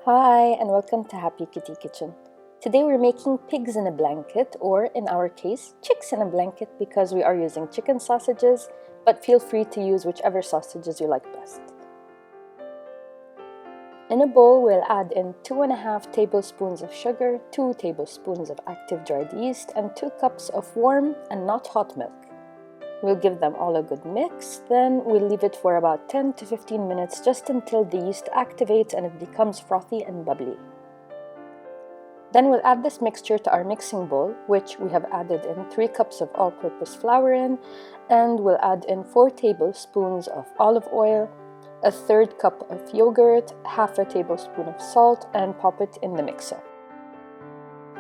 Hi and welcome to Happy Kitty Kitchen. Today we're making pigs in a blanket, or in our case, chicks in a blanket, because we are using chicken sausages, but feel free to use whichever sausages you like best. In a bowl, we'll add in 2.5 tablespoons of sugar, 2 tablespoons of active dried yeast, and 2 cups of warm and not hot milk. We'll give them all a good mix, then we'll leave it for about 10 to 15 minutes just until the yeast activates and it becomes frothy and bubbly. Then we'll add this mixture to our mixing bowl, which we have added in 3 cups of all-purpose flour in, and we'll add in 4 tablespoons of olive oil, a 1/3 cup of yogurt, half a tablespoon of salt, and pop it in the mixer.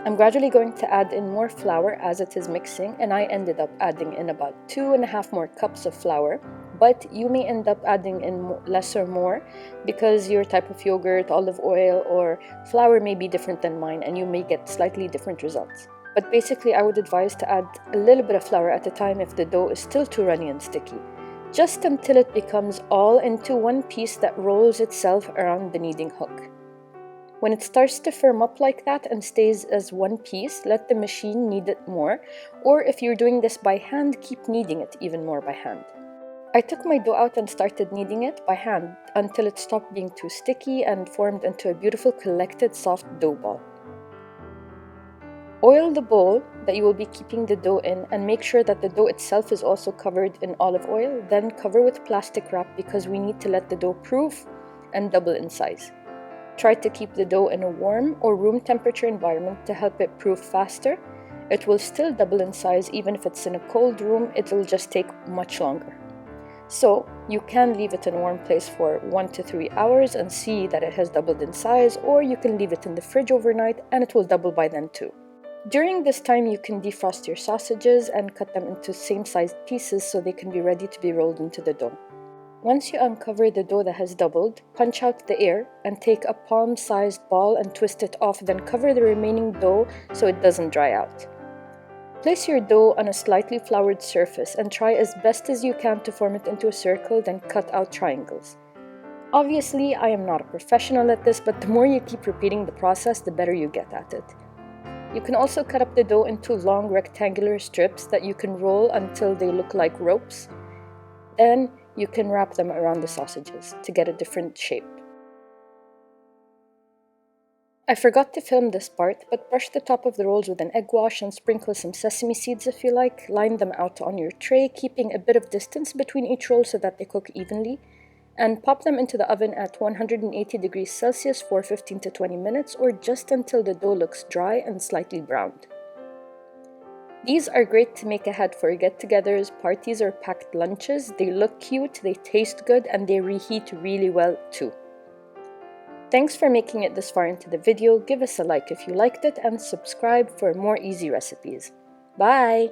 I'm gradually going to add in more flour as it is mixing, and I ended up adding in about 2.5 more cups of flour, but you may end up adding in less or more because your type of yogurt, olive oil, or flour may be different than mine and you may get slightly different results. But basically I would advise to add a little bit of flour at a time if the dough is still too runny and sticky, just until it becomes all into one piece that rolls itself around the kneading hook. When it starts to firm up like that and stays as one piece, let the machine knead it more, or if you're doing this by hand, keep kneading it even more by hand. I took my dough out and started kneading it by hand until it stopped being too sticky and formed into a beautiful collected soft dough ball. Oil the bowl that you will be keeping the dough in and make sure that the dough itself is also covered in olive oil, then cover with plastic wrap because we need to let the dough proof and double in size. Try to keep the dough in a warm or room temperature environment to help it proof faster. It will still double in size even if it's in a cold room, it will just take much longer. So you can leave it in a warm place for 1 to 3 hours and see that it has doubled in size, or you can leave it in the fridge overnight and it will double by then too. During this time you can defrost your sausages and cut them into same sized pieces so they can be ready to be rolled into the dough. Once you uncover the dough that has doubled, punch out the air and take a palm-sized ball and twist it off, then cover the remaining dough so it doesn't dry out. Place your dough on a slightly floured surface and try as best as you can to form it into a circle, then cut out triangles. Obviously, I am not a professional at this, but the more you keep repeating the process, the better you get at it. You can also cut up the dough into long rectangular strips that you can roll until they look like ropes. Then you can wrap them around the sausages to get a different shape. I forgot to film this part, but brush the top of the rolls with an egg wash and sprinkle some sesame seeds if you like. Line them out on your tray, keeping a bit of distance between each roll so that they cook evenly, and pop them into the oven at 180 degrees Celsius for 15 to 20 minutes, or just until the dough looks dry and slightly browned. These are great to make ahead for get-togethers, parties, or packed lunches. They look cute, they taste good, and they reheat really well too. Thanks for making it this far into the video. Give us a like if you liked it and subscribe for more easy recipes. Bye!